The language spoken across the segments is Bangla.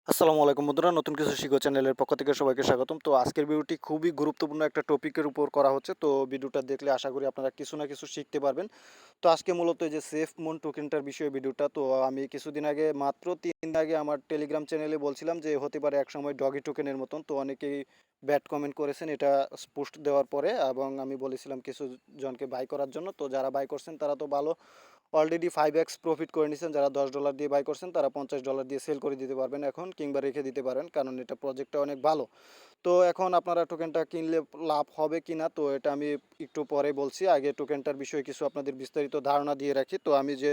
আসসালামু আলাইকুম বন্ধুরা, নতুন কিছু শিখো চ্যানেলের পক্ষ থেকে সবাইকে স্বাগতম। তো আজকের ভিডিওটি খুবই গুরুত্বপূর্ণ একটা টপিকের উপর করা হচ্ছে। তো ভিডিওটা দেখলে আশা করি আপনারা কিছু না কিছু শিখতে পারবেন। তো আজকে মূলত এই যে সেফ মুন টোকেনটার বিষয়ে ভিডিওটা। তো আমি কিছুদিন আগে মাত্র 3 দিন আগে আমার টেলিগ্রাম চ্যানেলে বলছিলাম যে হতে পারে একসময় ডগি টোকেনের মতন। তো অনেকেই ব্যাড কমেন্ট করেছেন এটা পোস্ট দেওয়ার পরে, এবং আমি বলেছিলাম কিছু জনকে বাই করার জন্য। তো যারা বাই করছেন তারা তো ভালো অলরেডি 5x প্রফিট করে নিয়েছেন। যারা $10 দিয়ে বাই করছেন তারা $50 দিয়ে সেল করে দিতে পারবেন এখন, কিংবা রেখে দিতে পারেন, কারণ এটা প্রজেক্টটা অনেক ভালো। তো এখন আপনারা টোকেনটা কিনলে লাভ হবে কি না, তো এটা আমি একটু পরে বলছি। আগে টোকেনটার বিষয়ে কিছু আপনাদের বিস্তারিত ধারণা দিয়ে রাখি। তো আমি যে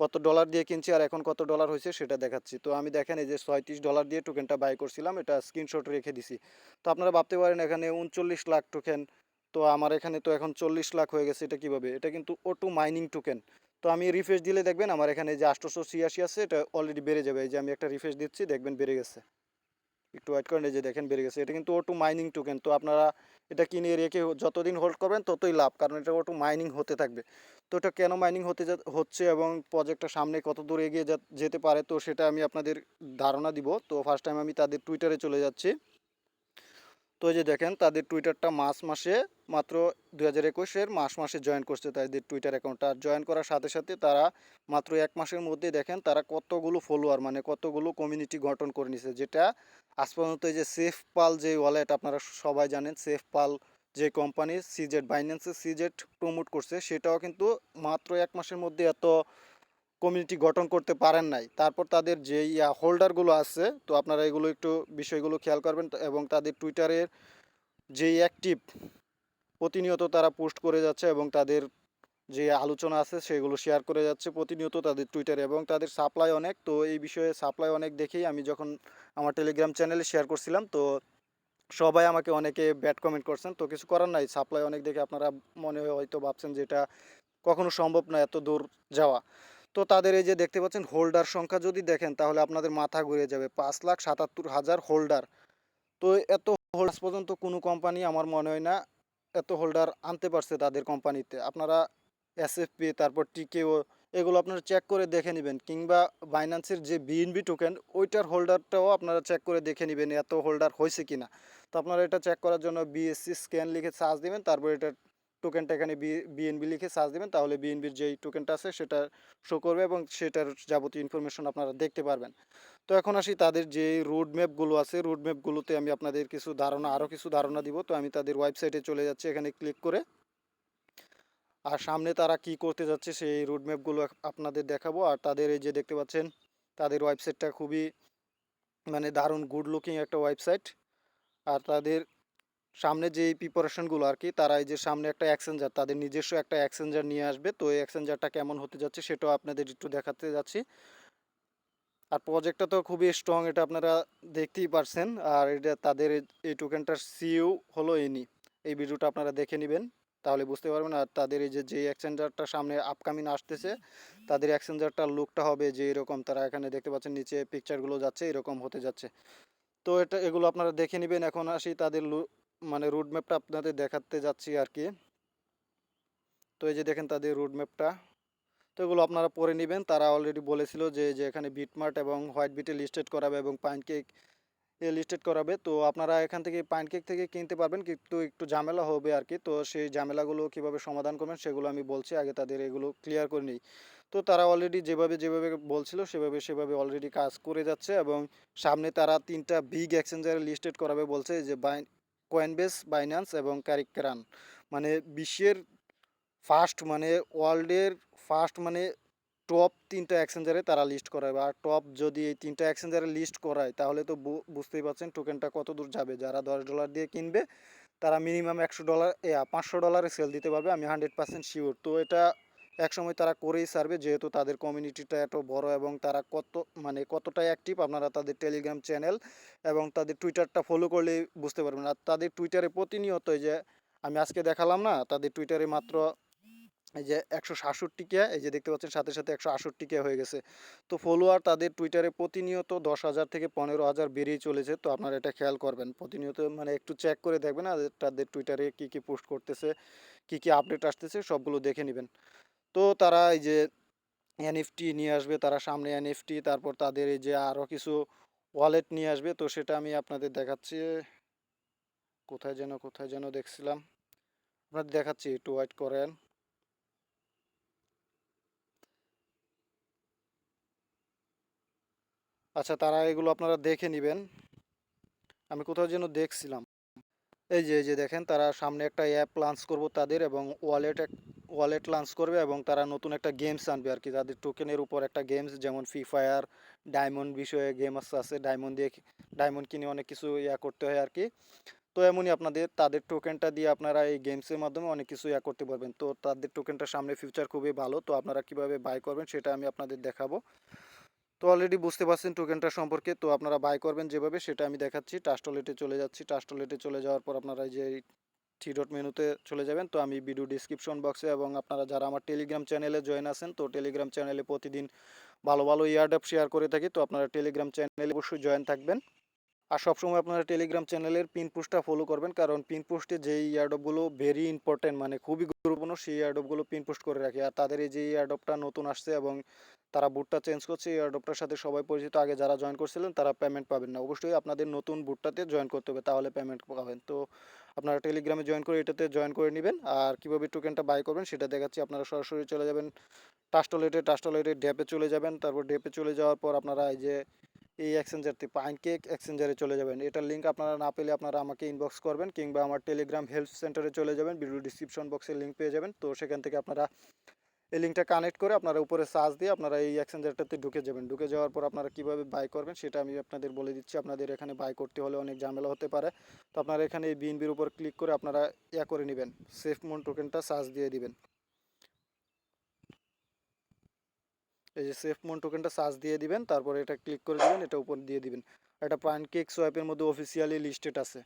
কত ডলার দিয়ে কিনছি আর এখন কত ডলার হয়েছে সেটা দেখাচ্ছি। তো আমি দেখেন এই যে $37 দিয়ে টোকেনটা বাই করছিলাম, এটা স্ক্রিনশট রেখে দিছি। তো আপনারা ভাবতে পারেন এখানে 39 লাখ টোকেন, তো আমার এখানে তো এখন 40 লাখ হয়ে গেছে। এটা কিভাবে? এটা কিন্তু অটো মাইনিং টোকেন। তো আমি রিফ্রেশ দিলে দেখবেন আমার এখানে যে 886 আছে, এটা অলরেডি বেড়ে যাবে। এই যে আমি একটা রিফ্রেশ দিচ্ছি, দেখবেন বেড়ে গেছে। একটু ওয়েট করেন, এই যে দেখেন বেড়ে গেছে। এটা কিন্তু অটো মাইনিং টোকেন। তো আপনারা এটা কিনে রেখে যতদিন হোল্ড করবেন ততই লাভ, কারণ এটা অটো মাইনিং হতে থাকবে। তো এটা কেন মাইনিং হচ্ছে এবং প্রজেক্টটা সামনে কত দূর এগিয়ে যেতে পারে, তো সেটা আমি আপনাদের ধারণা দিব। তো ফার্স্ট টাইম আমি তাদের টুইটারে চলে যাচ্ছি। তো এই যে দেখেন তাদের টুইটারটা মার্চ মাসে, মাত্র 2021-এর মাসে জয়েন করছে তাদের টুইটার অ্যাকাউন্টটা। আর জয়েন করার সাথে সাথে তারা মাত্র 1 মাসের মধ্যে দেখেন তারা কতগুলো ফলোয়ার, মানে কতগুলো কমিউনিটি গঠন করে নিছে। যেটা আজ পর্যন্ত এই যে সেফ পাল যে ওয়ালেট, আপনারা সবাই জানেন সেফ পাল যে কোম্পানি সিজেট, বাইন্যান্সের সিজেট প্রমোট করছে, সেটাও কিন্তু মাত্র 1 মাসের মধ্যে এত কমিউনিটি গঠন করতে পারেন নাই। তারপর তাদের যে হোল্ডারগুলো আছে, তো আপনারা এগুলো একটু বিষয়গুলো খেয়াল করবেন। এবং তাদের টুইটারের যেই অ্যাক্টিভ, প্রতিনিয়ত তারা পোস্ট করে যাচ্ছে এবং তাদের যে আলোচনা আছে সেগুলো শেয়ার করে যাচ্ছে প্রতিনিয়ত তাদের টুইটারে, এবং তাদের সাপ্লাই অনেক। তো এই বিষয়ে সাপ্লাই অনেক দেখেই আমি যখন আমার টেলিগ্রাম চ্যানেলে শেয়ার করছিলাম, তো সবাই আমাকে অনেকে ব্যাড কমেন্ট করছেন। তো কিছু করার নাই, সাপ্লাই অনেক দেখে আপনারা মনে হয় হয়তো ভাবছেন যে এটা কখনো সম্ভব না এত দূর যাওয়া। তো তাদের এই যে দেখতে পাচ্ছেন হোল্ডার সংখ্যা যদি দেখেন তাহলে আপনাদের মাথা ঘুরে যাবে, 5,77,000 হোল্ডার। তো এত হোল্ডার পর্যন্ত কোনো কোম্পানি আমার মনে হয় না এত হোল্ডার আনতে পারছে তাদের কোম্পানিতে। আপনারা এসএফপি, তারপর টিকেও, এগুলো আপনারা চেক করে দেখে নেবেন, কিংবা বাইন্যান্সের যে বিএনবি টোকেন ওইটার হোল্ডারটাও আপনারা চেক করে দেখে নেবেন এত হোল্ডার হয়েছে কিনা। তো আপনারা এটা চেক করার জন্য বিএসসি স্ক্যান লিখে সার্চ দেবেন, তারপর এটা টোকেনটা এখানে বিএনবি লিখে সার্চ দেবেন, তাহলে বিএনবির যেই টোকেনটা আছে সেটা শো করবে এবং সেটার যাবতীয় ইনফরমেশন আপনারা দেখতে পারবেন। তো এখন আসি তাদের যে রোড ম্যাপগুলো আছে, রোড ম্যাপগুলোতে আমি আপনাদের কিছু ধারণা, আরও কিছু ধারণা দিব। তো আমি তাদের ওয়েবসাইটে চলে যাচ্ছি, এখানে ক্লিক করে। আর সামনে তারা কি করতে যাচ্ছে সেই রোড ম্যাপগুলো আপনাদের দেখাবো। আর তাদের এই যে দেখতে পাচ্ছেন তাদের ওয়েবসাইটটা খুবই মানে দারুণ গুড লুকিং একটা ওয়েবসাইট। আর তাদের সামনে যে প্রিপারেশনগুলো আর কি, তারা এই যে সামনে একটা এক্সচেঞ্জার, তাদের নিজস্ব একটা এক্সচেঞ্জার নিয়ে আসবে। তো এই এক্সচেঞ্জারটা কেমন হতে যাচ্ছে সেটাও আপনাদের একটু দেখাতে যাচ্ছি। আর প্রজেক্টটা তো খুবই স্ট্রং, এটা আপনারা দেখতেই পারছেন। আর এটা তাদের এই টোকেনটার সিইও হলো ইনি। এই ভিডিওটা আপনারা দেখে নেবেন, তাহলে বুঝতে পারবেন। আর তাদের এই যে যে এক্সচেঞ্জারটা সামনে আপকামিং আসতেছে, তাদের এক্সচেঞ্জারটার লুকটা হবে যে এরকম। তারা এখানে দেখতে পাচ্ছেন নিচে পিকচারগুলো যাচ্ছে, এরকম হতে যাচ্ছে। তো এগুলো আপনারা দেখে নেবেন। এখন আসি তাদের মানে রোড ম্যাপটা আপনাদের দেখাতে যাচ্ছি আর কি। তো এই যে দেখেন তাদের রোড ম্যাপটা। তো এগুলো আপনারা পড়ে নেবেন। তারা অলরেডি বলেছিল যে এখানে বিটমার্ট এবং হোয়াইট বিটে লিস্টেড করাবে এবং পাইনকেক লিস্টেড করাবে। তো আপনারা এখান থেকে পাইনকেক থেকে কিনতে পারবেন, কিন্তু একটু ঝামেলা হবে আর কি। তো সেই ঝামেলাগুলো কিভাবে সমাধান করবেন সেগুলো আমি বলছি, আগে তাদের এগুলো ক্লিয়ার করে নিই। তো তারা অলরেডি যেভাবে যেভাবে বলছিল সেভাবে অলরেডি কাজ করে যাচ্ছে, এবং সামনে তারা 3টা বিগ এক্সচেঞ্জারে লিস্টেড করাবে বলছে, যে কয়েনবেস, বাইন্যান্স এবং ক্যারিকরান। মানে বিশ্বের ফার্স্ট, মানে ওয়ার্ল্ডের ফার্স্ট, মানে টপ 3টা এক্সচেঞ্জারে তারা লিস্ট করাবে। আর টপ যদি এই 3টা এক্সচেঞ্জারে লিস্ট করায় তাহলে তো বুঝতেই পারছেন টোকেনটা কত দূর যাবে। যারা $10 দিয়ে কিনবে তারা মিনিমাম $100 $500 সেল দিতে পারবে, আমি 100% শিওর। তো এটা একসময় তারা করেই সারবে, যেহেতু তাদের কমিউনিটিটা এত বড় এবং তারা মানে কতটা অ্যাক্টিভ, আপনারা তাদের টেলিগ্রাম চ্যানেল এবং তাদের টুইটারটা ফলো করলেই বুঝতে পারবেন। আর তাদের টুইটারে প্রতিনিয়ত, এই যে আমি আজকে দেখালাম না, তাদের টুইটারে মাত্র এই যে 167 কে, এই যে দেখতে পাচ্ছেন সাথে সাথে 168 কে হয়ে গেছে। তো ফলোয়ার তাদের টুইটারে প্রতিনিয়ত 10,000 থেকে 15,000 বেরিয়ে চলেছে। তো আপনারা এটা খেয়াল করবেন প্রতিনিয়ত, মানে একটু চেক করে দেখবেন আর তাদের টুইটারে কি কি পোস্ট করতেছে, কি কি আপডেট আসতেছে সবগুলো দেখে নেবেন। তো তারা এই যে এনএফটি নিয়ে আসবে, তারা সামনে এনএফটি, তারপর তাদের এই যে আরও কিছু ওয়ালেট নিয়ে আসবে। তো সেটা আমি আপনাদের দেখাচ্ছি। কোথায় যেন দেখছিলাম, আপনাদের দেখাচ্ছি, একটু ওয়েট করেন। আচ্ছা, তারা এগুলো আপনারা দেখে নেবেন। আমি কোথাও যেন দেখছিলাম। এই যে দেখেন, তারা সামনে একটা অ্যাপ লঞ্চ করব তাদের, এবং ওয়ালেট লঞ্চ করবে, এবং তারা নতুন একটা গেমস আনবে আর কি, তাদের টোকেনের উপর একটা গেমস, যেমন ফ্রি ফায়ার, ডায়মন্ড বিষয়ে গেমস আছে, ডায়মন্ড কিনে অনেক কিছু করতে হয় আর কি। তো এমনই আপনাদের তাদের টোকেনটা দিয়ে আপনারা এই গেমসের মাধ্যমে অনেক কিছু করতে পারবেন। তো তাদের টোকেনটা সামনে ফিউচার খুবই ভালো, তো আপনারা কিভাবে বাই করবেন সেটা আমি আপনাদের দেখাবো। তো অলরেডি বুঝতে পারছেন টোকেনটা সম্পর্কে, তো আপনারা বাই করবেন যেভাবে সেটা আমি দেখাচ্ছি। টাস্টলেটে চলে যাচ্ছি, টাস্টলেটে চলে যাওয়ার পর আপনারা এই যে থ্রি ডট মেনুতে চলে যাবেন। তো আমি ভিডিও ডিসক্রিপশন বক্সে, এবং আপনারা যারা আমার টেলিগ্রাম চ্যানেলে জয়েন আছেন, তো টেলিগ্রাম চ্যানেলে প্রতিদিন ভালো ভালো ইয়ারড্রপ শেয়ার করে থাকি, তো আপনারা টেলিগ্রাম চ্যানেলে অবশ্যই জয়েন থাকবেন। আর সবসময় আপনারা টেলিগ্রাম চ্যানেলের পিন পোস্টটা ফলো করবেন, কারণ পিন পোস্টে যেই ইয়ারডপগুলো ভেরি ইম্পর্টেন্ট, মানে খুবই গুরুত্বপূর্ণ, সেই ইয়ারডপগুলো পিন পোস্ট করে রাখি। আর তাদের এই যে ইয়ারডপটা নতুন আসছে এবং তারা বুটটা চেঞ্জ করছে, এই ইয়ারডপটার সাথে সবাই পরিচিত, আগে যারা জয়েন করছিলেন তারা পেমেন্ট পাবেন না, অবশ্যই আপনাদের নতুন বুটটাতে জয়েন করতে হবে, তাহলে পেমেন্ট পাবেন। তো আপনারা টেলিগ্রামে জয়েন করে এটাতে জয়েন করে নেবেন। আর কীভাবে টোকেনটা বাই করবেন সেটা দেখাচ্ছি। আপনারা সরাসরি চলে যাবেন টাস্টলেটে ড্যাপে চলে যাবেন। তারপর ড্যাপে চলে যাওয়ার পর আপনারা এই যে এই এক্সচেঞ্জারটি পাইনকেক এক্সচেঞ্জারে চলে যাবেন। এটার লিঙ্ক আপনারা না পেলে আপনারা আমাকে ইনবক্স করবেন, কিংবা আমার টেলিগ্রাম হেল্প সেন্টারে চলে যাবেন, ভিডিও ডিসক্রিপশন বক্সে লিঙ্ক পেয়ে যাবেন। তো সেখান থেকে আপনারা এই লিঙ্কটা কানেক্ট করে আপনারা উপরে সার্চ দিয়ে আপনারা এই এক্সচেঞ্জারটাতে ঢুকে যাবেন। ঢুকে যাওয়ার পর আপনারা কীভাবে বাই করবেন সেটা আমি আপনাদের বলে দিচ্ছি। আপনাদের এখানে বাই করতে হলে অনেক ঝামেলা হতে পারে, তো আপনারা এখানে এই বিএনবির উপর ক্লিক করে আপনারা করে নেবেন, সেফমুন টোকেনটা সার্চ দিয়ে দিবেন। এই যে সেফমুন টোকেনটা সার্চ দিয়ে দিবেন, তারপরে এটা ক্লিক করে দিবেন, এটা উপর দিয়ে দিবেন। এটা প্যানকেক সোয়াপের মধ্যে অফিসিয়ালি লিস্টেড আছে,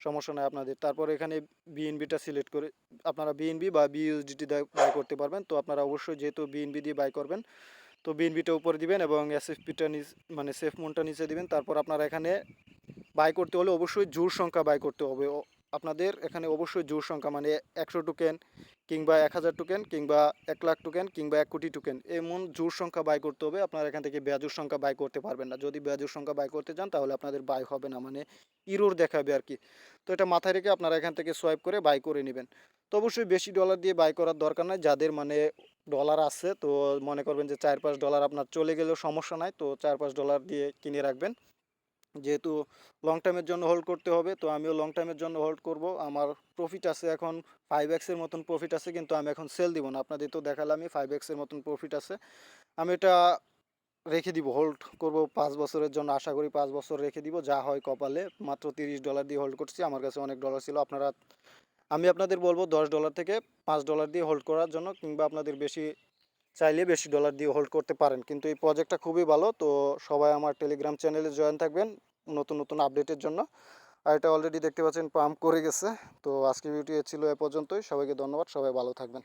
সমস্যা নাই আপনাদের। তারপর এখানে বিএনবিটা সিলেক্ট করে আপনারা বিএনবি বা বিইউএসডিটি বাই করতে পারবেন। তো আপনারা অবশ্যই যেহেতু বিএনবি দিয়ে বাই করবেন, তো বিএনবিটা উপরে দিবেন এবং এসএফপিটা মানে সেফমুনটা নিচে দিবেন। তারপর আপনারা এখানে বাই করতে হলে অবশ্যই জোড় সংখ্যা বাই করতে হবে। আপনাদের এখানে অবশ্যই জোড় সংখ্যা, মানে 100 টোকেন, কিংবা 1000 টোকেন, কিংবা 1 লাখ টোকেন, কিংবা 1 কোটি টোকেন, এমন জোড় সংখ্যা বাই করতে হবে। আপনারা এখান থেকে বেজোড় সংখ্যা বাই করতে পারবেন না। যদি বেজোড় সংখ্যা বাই করতে চান তাহলে আপনাদের বাই হবে না, মানে ইরোর দেখাবে আর কি। তো এটা মাথায় রেখে আপনারা এখান থেকে সোয়াইপ করে বাই করে নেবেন। তো অবশ্যই বেশি ডলার দিয়ে বাই করার দরকার নাই, যাদের মানে ডলার আছে, তো মনে করবেন যে 4-5 ডলার আপনার চলে গেলেও সমস্যা নাই, তো 4-5 ডলার দিয়ে কিনে রাখবেন। যেহেতু লং টাইমের জন্য হোল্ড করতে হবে, তো আমিও লং টাইমের জন্য হোল্ড করব। আমার প্রফিট আছে এখন 5x-এর মতন প্রফিট আছে, কিন্তু আমি এখন সেল দিব না। আপনাদের তো দেখালামই 5x-এর মতন প্রফিট আছে। আমি এটা রেখে দিব, হোল্ড করব 5 বছরের জন্য, আশা করি 5 বছর রেখে দিব, যা হয় কপালে। মাত্র 30 ডলার দিয়ে হোল্ড করছি, আমার কাছে অনেক ডলার ছিল। আমি আপনাদের বলবো 10 ডলার থেকে 5 ডলার দিয়ে হোল্ড করার জন্য, কিংবা আপনাদের বেশি চাইলে বেশি ডলার দিয়ে হোল্ড করতে পারেন। কিন্তু এই প্রজেক্টটা খুবই ভালো, তো সবাই আমার টেলিগ্রাম চ্যানেলে জয়েন থাকবেন নতুন নতুন আপডেটের জন্য। আর এটা অলরেডি দেখতে পাচ্ছেন পাম্প করে গেছে। তো আজকে ভিডিও ছিল এ পর্যন্তই, সবাইকে ধন্যবাদ, সবাই ভালো থাকবেন।